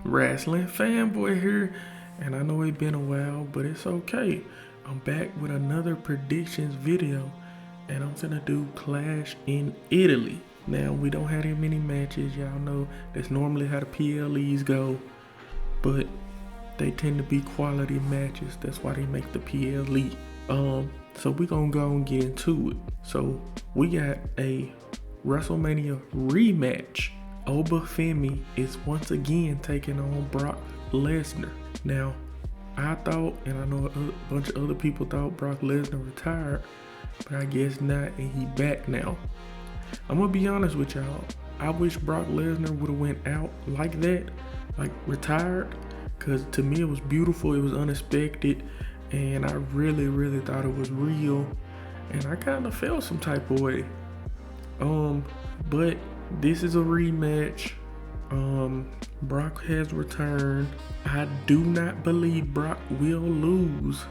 Wrestling Fanboy here, and I know it's been a while, but it's okay. I'm back with another predictions video, and I'm gonna do Clash in Italy. Now, we don't have that many matches, y'all know that's normally how the PLEs go, but they tend to be quality matches. That's why they make the PLE. So we gonna go and get into it. So we got a WrestleMania rematch. Oba Femi is once again taking on Brock Lesnar. Now, I thought, and I know a bunch of other people thought Brock Lesnar retired, but I guess not, and he back now. I'm gonna be honest with y'all. I wish Brock Lesnar would have went out like that, like retired, because to me it was beautiful, it was unexpected, and I really thought it was real, and I kind of felt some type of way. But this is a rematch. Brock has returned. I do not believe Brock will lose,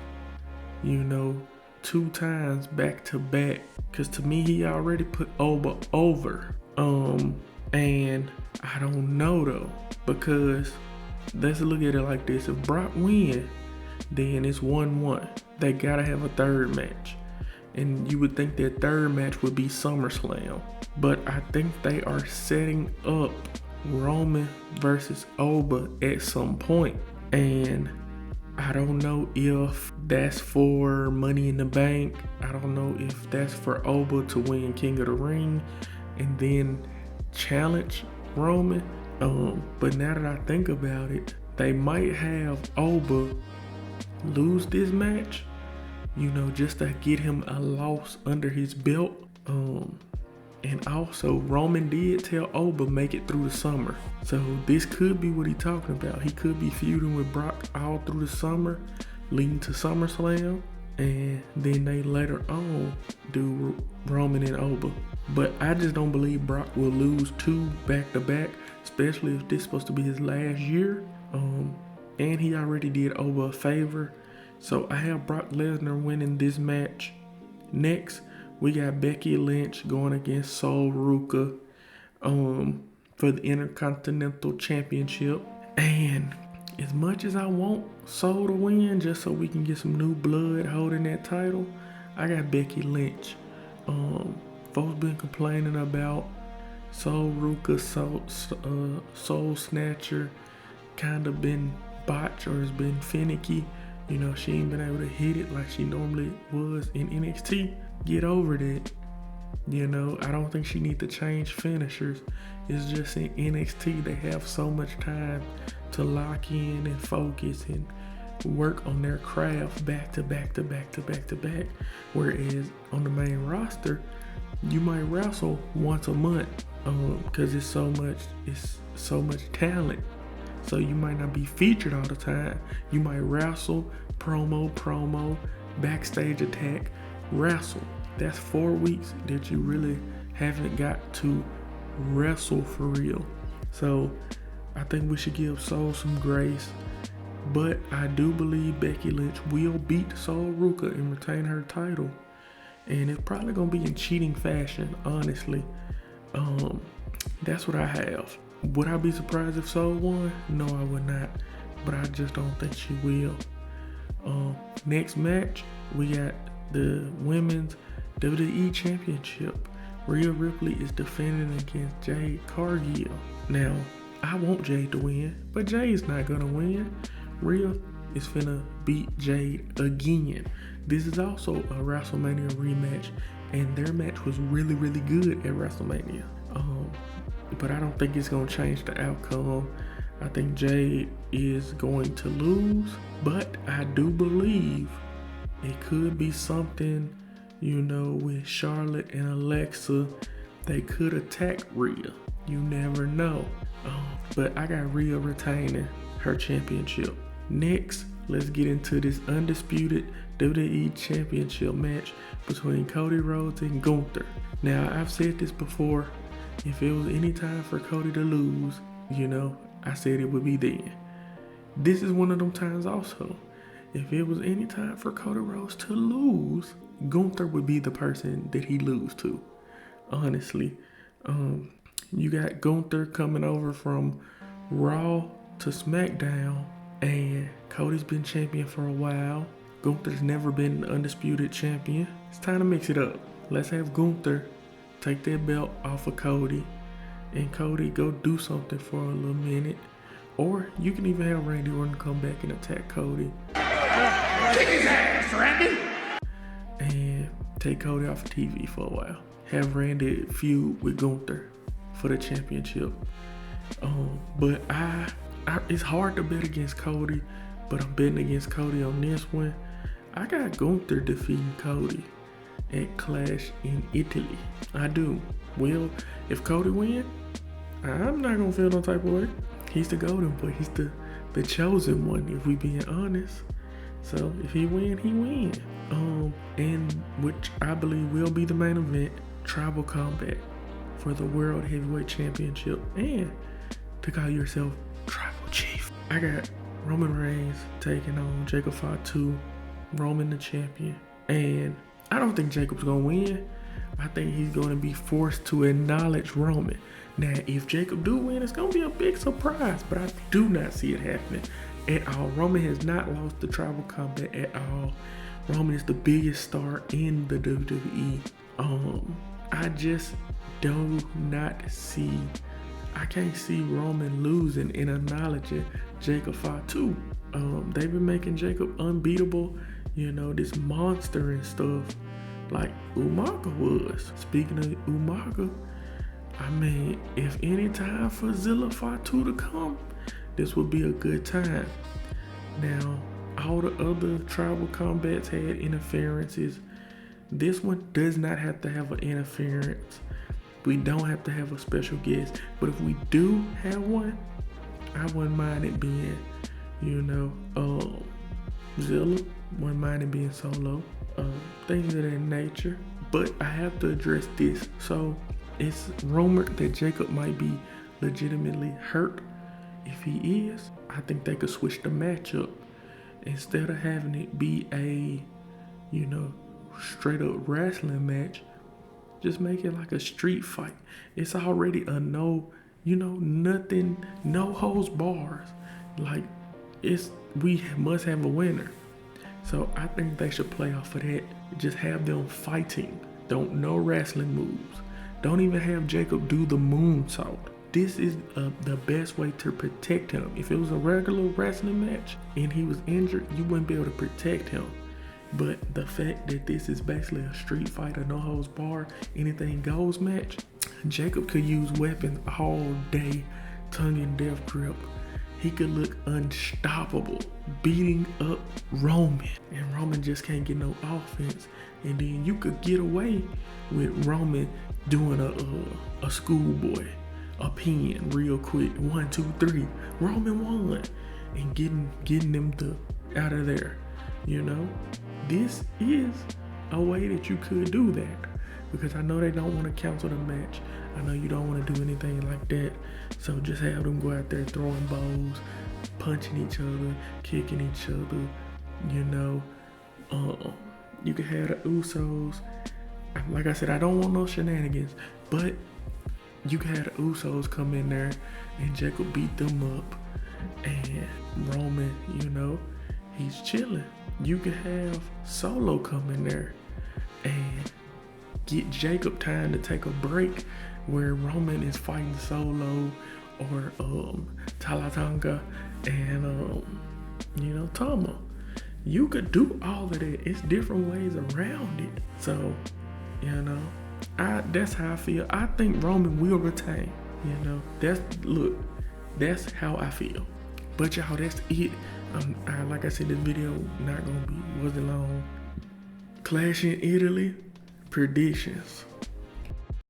2 times back to back. Cause to me, he already put Oba over. And I don't know though, because let's look at it like this. If Brock win, then it's 1-1. They gotta have a third match. And you would think that third match would be SummerSlam. But I think they are setting up Roman versus Oba at some point. And I don't know if that's for Money in the Bank. I don't know if that's for Oba to win King of the Ring and then challenge Roman. But now that I think about it, they might have Oba lose this match, just to get him a loss under his belt. And also Roman did tell Oba make it through the summer. So this could be what he's talking about. He could be feuding with Brock all through the summer, leading to SummerSlam, and then they later on do Roman and Oba. But I just don't believe Brock will lose 2 back-to-back, especially if this is supposed to be his last year. And he already did Oba a favor. So I have Brock Lesnar winning this match. Next, we got Becky Lynch going against Sol Ruka for the Intercontinental Championship. And as much as I want Sol to win, just so we can get some new blood holding that title, I got Becky Lynch. Folks been complaining about Sol Ruka, Soul Snatcher, kind of been botched or has been finicky. She ain't been able to hit it like she normally was in NXT. Get over that. I don't think she need to change finishers. It's just in NXT they have so much time to lock in and focus and work on their craft back to back to back to back to back. Whereas on the main roster, you might wrestle once a month because it's so much talent. So you might not be featured all the time. You might wrestle, promo, backstage attack, wrestle. That's 4 weeks that you really haven't got to wrestle for real. So I think we should give Sol some grace. But I do believe Becky Lynch will beat Sol Ruka and retain her title. And it's probably going to be in cheating fashion, honestly. That's what I have. Would I be surprised if Sol won? No, I would not. But I just don't think she will. Next match, we got the Women's WWE Championship. Rhea Ripley is defending against Jade Cargill. Now, I want Jade to win, but Jade's not gonna win. Rhea is finna beat Jade again. This is also a WrestleMania rematch, and their match was really good at WrestleMania. But I don't think it's gonna change the outcome. I think Jade is going to lose, but I do believe it could be something, with Charlotte and Alexa. They could attack Rhea. You never know. But I got Rhea retaining her championship. Next, let's get into this undisputed WWE Championship match between Cody Rhodes and Gunther. Now, I've said this before. If it was any time for Cody to lose, I said it would be then. This is one of them times also. If it was any time for Cody Rhodes to lose, Gunther would be the person that he lose to. Honestly. You got Gunther coming over from Raw to SmackDown, and Cody's been champion for a while. Gunther's never been an undisputed champion. It's time to mix it up. Let's have Gunther take that belt off of Cody, and Cody go do something for a little minute. Or you can even have Randy Orton come back and attack Cody. Kick his ass, Randy! And take Cody off of TV for a while. Have Randy feud with Gunther for the championship. But it's hard to bet against Cody, but I'm betting against Cody on this one. I got Gunther defeating Cody at Clash in Italy. I do. Well, if Cody win, I'm not gonna feel no type of way. He's the golden boy. He's the chosen one, if we being honest. So if he win, he win. And which I believe will be the main event, Tribal Combat for the World Heavyweight Championship, and to call yourself Tribal Chief. I got Roman Reigns taking on Jacob Fatu, Roman the champion. And I don't think Jacob's gonna win. I think he's gonna be forced to acknowledge Roman. Now, if Jacob do win, it's gonna be a big surprise, but I do not see it happening at all. Roman has not lost the Tribal Combat at all. Roman is the biggest star in the WWE. I just do not see, I can't see Roman losing and acknowledging Jacob Fatu. They've been making Jacob unbeatable, you know, this monster and stuff like Umaga was. Speaking of Umaga, I mean, if any time for Zilla Fatu to come, this would be a good time. Now, all the other Tribal Combats had interferences. This one does not have to have an interference. We don't have to have a special guest, but if we do have one, I wouldn't mind it being, you know, Zilla. Wouldn't mind it being Solo. Things of that nature. But I have to address this. So it's rumored that Jacob might be legitimately hurt. If he is, I think they could switch the matchup. Instead of having it be a, you know, straight up wrestling match, just make it like a street fight. It's already a no, you know, nothing, no holds bars. Like, we must have a winner. So I think they should play off of that. Just have them fighting. No wrestling moves. Don't even have Jacob do the moonsault. This is the best way to protect him. If it was a regular wrestling match and he was injured, you wouldn't be able to protect him. But the fact that this is basically a street fight, a no holds bar, anything goes match, Jacob could use weapons all day, tongue and death grip. He could look unstoppable, beating up Roman, and Roman just can't get no offense. And then you could get away with Roman doing a schoolboy, a pin real quick, 1, 2, 3, Roman won, and getting them out of there. You know, this is a way that you could do that, because I know they don't want to cancel the match. I know you don't want to do anything like that. So just have them go out there throwing bows, punching each other, kicking each other. You know, you can have the Usos. Like I said, I don't want no shenanigans, but you can have the Usos come in there and Jacob beat them up, and Roman, you know, he's chilling. You can have Solo come in there and get Jacob time to take a break, where Roman is fighting Solo or Talatanga and you know, Tama. You could do all of that. It's different ways around it. So, you know, that's how I feel. I think Roman will retain. You know, that's how I feel. But y'all, that's it. Like I said, this video wasn't long. Clash in Italy, predictions.